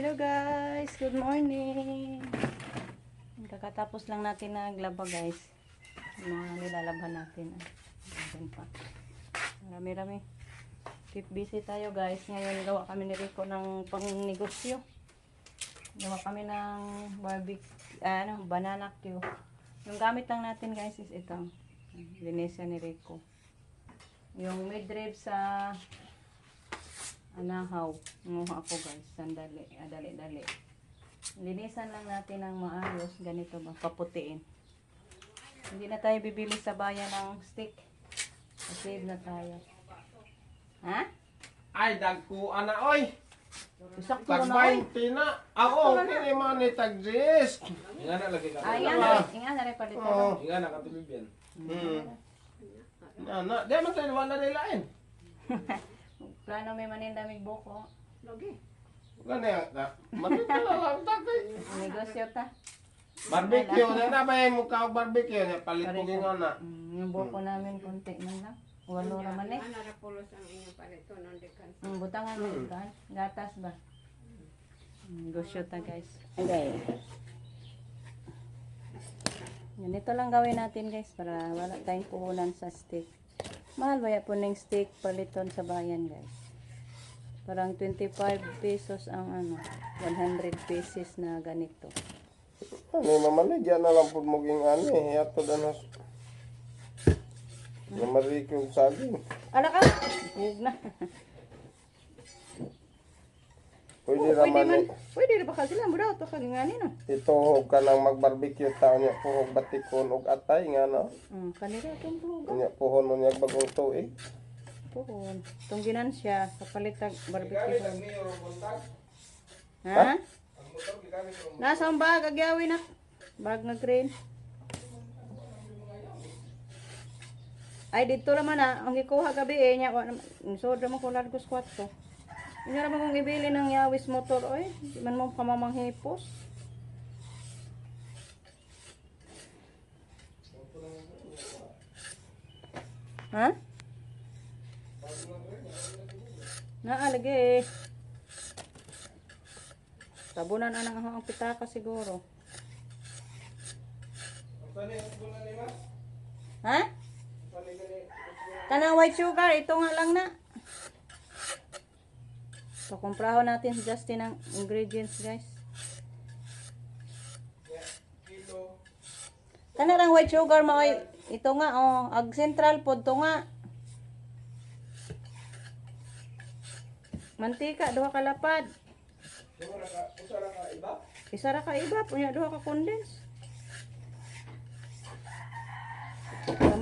Hello guys, good morning. Kakatapos lang natin naglaba guys. Yung mga nilalabhan natin. Ayan pa. Marami-rami. Keep busy tayo guys. Ngayon gawa kami ni Rico ng pangnegosyo. Gawa kami ng banana Q. Yung gamit lang natin guys is ito. Linisya ni Rico. Yung midrib sa anahaw. Nguha ako guys. Sandali. Dali-dali. Linisan lang natin ng maayos. Ganito ba? Paputiin. Hindi na tayo bibili sa bayan ng stick. Save na tayo. Ha? Ay, dagko ana oy. Isakto Tag na oy. 20 na. Ako, kini man ni tag 10. Inga na lagi ka. Inga na rin palit na. Oh. Inga na katulog yan. Na, di man tayo wala nilain. Plano may manindamig buko. Lagi. Gani ka. Matita lang tagay. Negosyo ta. Barbecue na ba yung mukha og barbecue na palit ko ging ana. Yung buko namin konti man lang. Walo naman eh. Ano na pulos ang inyong palito nung dekan. Butangan mo kan. Gatas ba? Negosyo ta guys. Okay. Ganito lang gawin natin guys para wala tayong puhunan sa steak. Mahal ba po ng steak paliton sa bayan guys? Parang 25 pesos ang 100 pesos na ganito. Ano mamaligyan na lang pud mo ging ani, ato danas. Na marikong saging. Ala ka! Huwag na. Pwede raman ni. Pwede na baka sila. Budaw ito kagingani na. Ituhog ka nang mag-barbecue taon niya puhog batikon og atay nga no. Kanila itong buga. Nya puhon mo niya bagong tuig. Puhon. Itong ginansya. Kapalitag barbecue. Ha? Nasa ang bag. Agyawi na. Bag na green. Ay, dito naman ang ikuha gabi nya. Soda mo kung largos 4. Hindi naman kung ibili ng Yawis motor. Oy, di man mo kamamanghipos. Ha? Lagi. Tabunan ang pitaka siguro. Ha? Kanang white sugar, ito nga lang na. So, kumprahon natin si Justin ng ingredients, guys. Kanang white sugar, ito nga, ag central pod, ito nga. Mantika, 2 kalapad. Isa ra ka iba, punya 2 ka condense.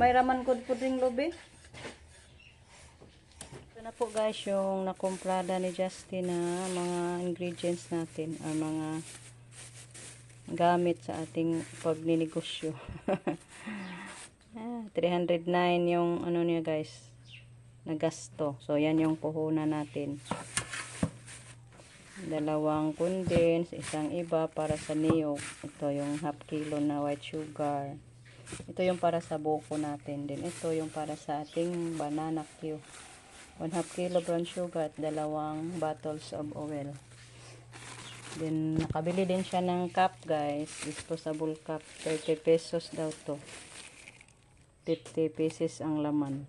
May raman kod po ring lobe. Ito na po guys yung nakomprada ni Justin na mga ingredients natin or mga gamit sa ating pagninegosyo. 309 yung niya guys na gasto. So yan yung puhunan natin. 2 condense, isang iba para sa niyog. Ito yung half kilo na white sugar. Ito yung para sa buko natin. Then ito yung para sa ating banana Q. 1/2 kilo brown sugar at 2 bottles of oil. Then nakabili din siya ng cup guys. Disposable cup. 30 pesos daw to. 50 pesos ang laman.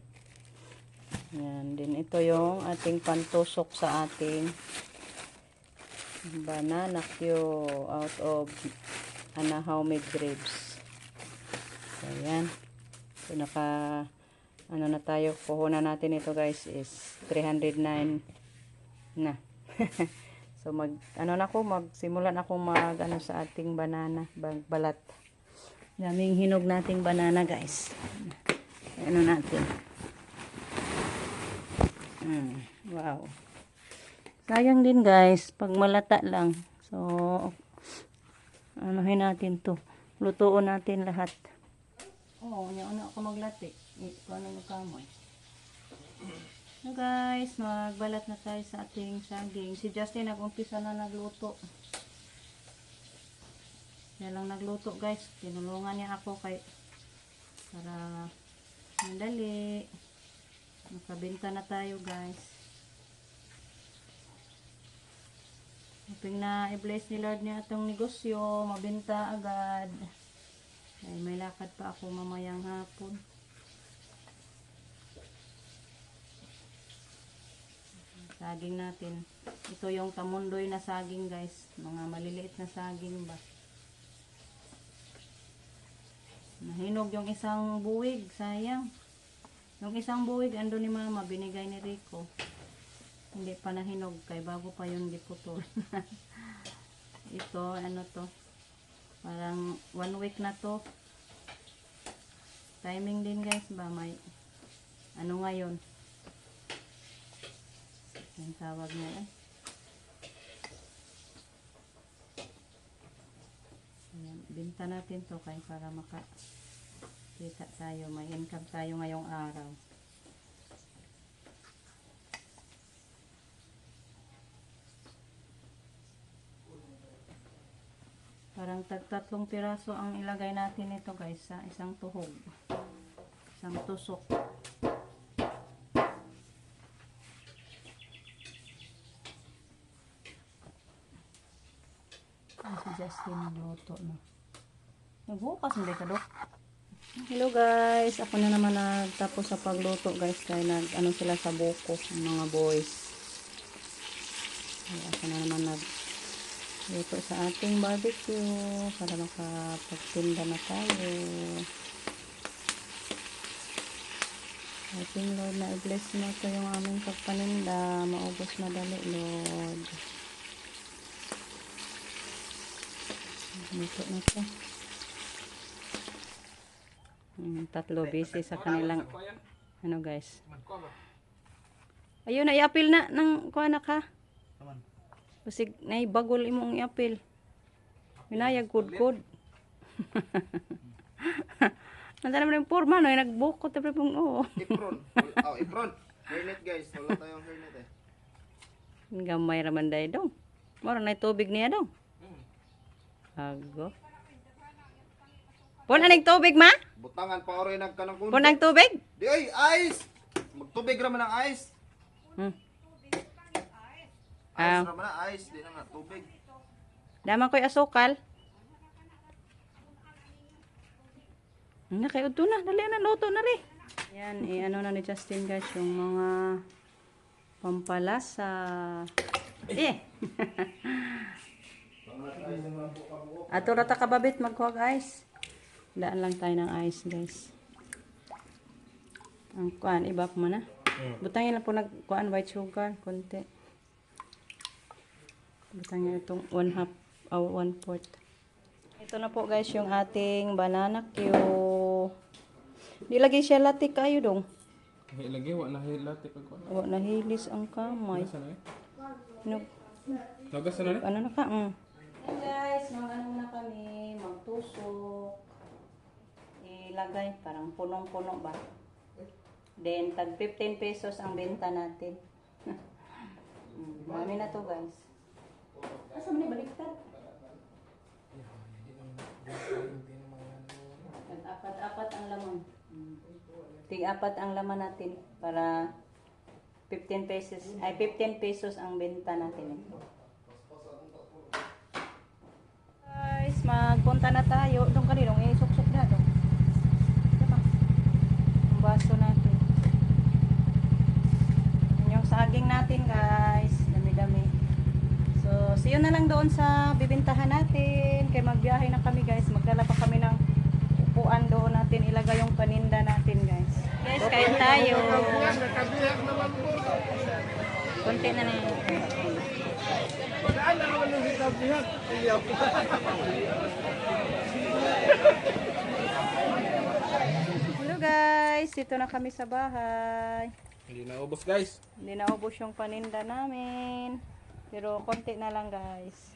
Yan. Then ito yung ating pantusok sa ating banana Q out of anahaw midribs. So, yan. So, na tayo. Puhunan natin ito guys is 309 na. So, magsimulan ako sa ating banana, balat. Daming hinog nating banana guys. Natin. Wow. Sayang din guys, pag malata lang. So, natin to. Lutuon natin lahat. Ako maglati. Ano mo kamoy. So guys, magbalat na tayo sa ating saging. Si Justin nag-umpisa na nagluto. Siya lang nagluto guys. Tinulungan niya ako para madali. Nakabenta na tayo guys. Hoping na i-bless ni Lord niya itong negosyo, mabenta agad. Ay, may lakad pa ako mamayang hapon. Saging natin. Ito yung tamundoy na saging guys. Mga maliliit na saging ba. Nahinog yung isang buwig. Sayang. Yung isang buwig ando ni mama. Binigay ni Rico. Hindi pa nahinog. Kay bago pa yung giputol. Ito ano to. Parang 1 week na to. Timing din guys ba. May ano ngayon. Yung tawag niya eh. Ayan, binta natin to kaya para makakita tayo, may income tayo ngayong araw. Parang tatlong piraso ang ilagay natin ito guys sa isang tuhog. Isang tusok. Si Justin nagluto na. Nagbukas hindi ka, Dok? Hello guys, ako na naman nagtapos sa pagluto guys. Kaya ano sila sa buko, mga boys. Kaya ako na naman nagluto sa ating barbecue para makapagtinda na tayo. Ating Lord na i-bless mo ito yung aming pagpaninda. Maubos na dali, Lord. Dito na ito. Tatlo busy sa kanilang ano guys. Ayun na i-apil na ng kuha na ka. Kasi naibagol imong i-apil. Minayag kod-kod. Nanda naman yung forma no, nagbukot na pong oo. Ipron. Oh, ipron. Hairnet guys, wala tayong hairnet eh. Gamay raman day dong. Mora na tubig niya dong. Ago. Pun aning tubig ma? Butangan pa oray nagkanang kundi. Pun ang tubig? Di ay, ice. Magtubig raman ang ice. Ice raman ang ice, di na nga tubig. Dama ko'y asukal. Nakayod na. Dali na, luto na rin. Yan, ano na ni Justin guys, yung mga pampalasa. Ato rata kababit, magkuhag ice. Daan lang tayo ng ice guys. Ang kuan, iba pa man na. Butangin lang po nagkuan, white sugar, konti. Butangin itong 1/2 o 1/4. Ito na po guys yung ating banana Q. Nilagay siya latik kayo dong. Lagi wa na hilati pag kuan. Wa nahilis ang kamay. Sana eh. No, Lagas na ano na ka? Hey guys, ano na kami, magtusok. Ilagay, parang punong-puno ba? Then, tag 15 pesos ang benta natin. Mami na to guys. Asa mo ni baliktad? Apat ang laman. Tig-apat ang laman natin para 15 pesos ang benta natin. Guys, magpunta na tayo. Doon kanilong isuk-suk na doon. Yung baso natin. Yung saging natin guys. Dami-dami. So, see you na lang doon sa bibintahan natin. Kaya magbiyahe na kami guys. Magdala pa kami ng upuan doon natin. Ilagay yung paninda natin guys. Guys, kain tayo. Kunti na yun. Hello guys, dito na kami sa bahay. Hindi na ubos guys. Hindi na ubos yung paninda namin. Pero konti na lang guys.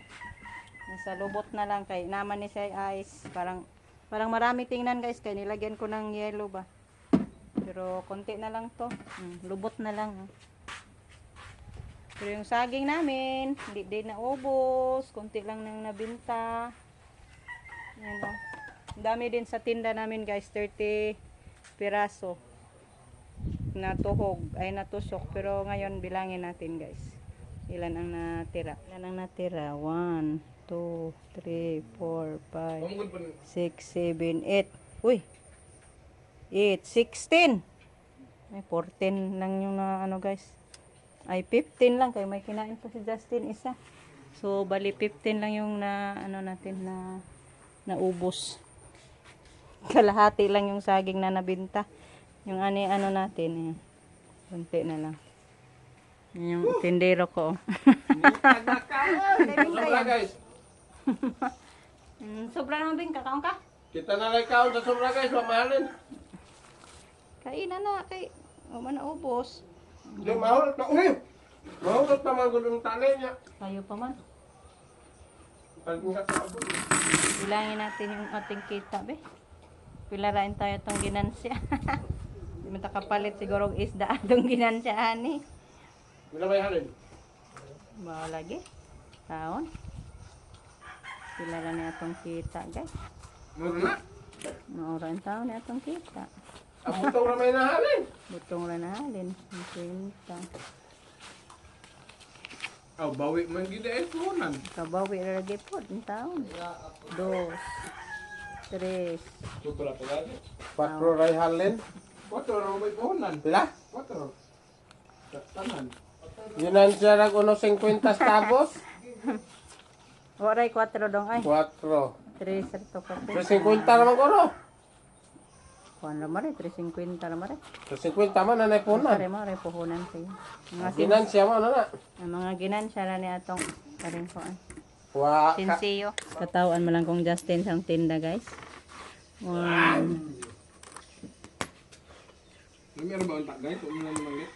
Nasa lubot na lang kay naman ni siya ice. Parang marami tingnan guys kaya nilagyan ko ng yellow ba. Pero konti na lang to. Lubot na lang. Pero yung saging namin, hindi din naubos. Konti lang nang nabinta. Ayan o. Dami din sa tinda namin guys. 30 piraso. Natuhog. Ay natusok. Pero ngayon bilangin natin guys. Ilan ang natira? Ilan ang natira? 1, 2, 3, 4, 5, 6, 7, 8. Uy! 8, 16. Ay, 14 lang yung na ano guys. Ay, 15 lang. Kaya may kinain pa si Justin isa. So, bali 15 lang yung na ano natin na naubos. Kalahati lang yung saging na nabinta. Yung ano natin, kunti na lang. Yan yung tindero ko. Sobra guys. Sobra naman bin, kakaon ka? Kita na lang kaon sa sobra guys, mamahalin. Kainan na, kay man naubos. Di mahulot na uy. Mahulot na mga gulong tali niya. Kayo pa man. Pag nga sa abot. Bilangin natin yung ating kita, be. Pilarain tayo itong ginansya. Hindi mo kapalit siguro isda itong ginansya, ani. Bila may halin. Bawa lagi. Taon. Pilaran na itong kita, guys. Muna. Maurain taon na itong kita. Abot ang ramay na halin. Butong rin na halin. Ang kwenta. Aw, bawi man gid ay tunan. Kabawi na lagi po. Ang taon. 2, 3, Supra pa gani. 4 ray halin. 4 ray may puhunan. Pila? 4. Tanan. Yun ang siya nag 50 tabos. Waray 4 dong ay. 4. 3 serto ka po. 50 naman ko no. Kuan lamare, 350 lamare. 50 man na puhunan. Pare mo, rin puhunan siya. Ginansya mo na. Ang mga ginansya na ni atong paring kuan. Wa Sinsiyo. Katawan mo lang kung Justin sa tinda, guys. 1, Meron ba unta guys? Ulo na naman guys.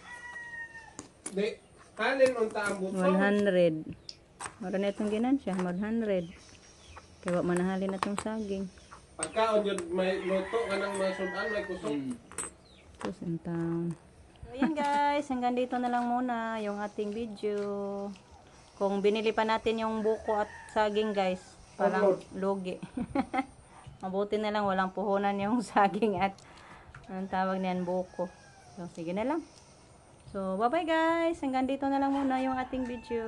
Di, kanin unta ang buto. 100. Mara na itong ginansya, 100. Kaya wa manahalin na itong saging. Pagkaon yun, may luto ka ng mga sudan, may kusok. Tapos ang taon. So, ayan guys, hanggang dito na lang muna yung ating video. Kung binili pa natin yung buko at saging guys, parang lugi. Mabuti na lang walang puhunan yung saging at anong tawag niyan, buko. So, sige na lang. So, bye-bye guys. Hanggang dito na lang muna yung ating video.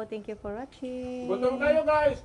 Thank you for watching. Gutom kayo guys!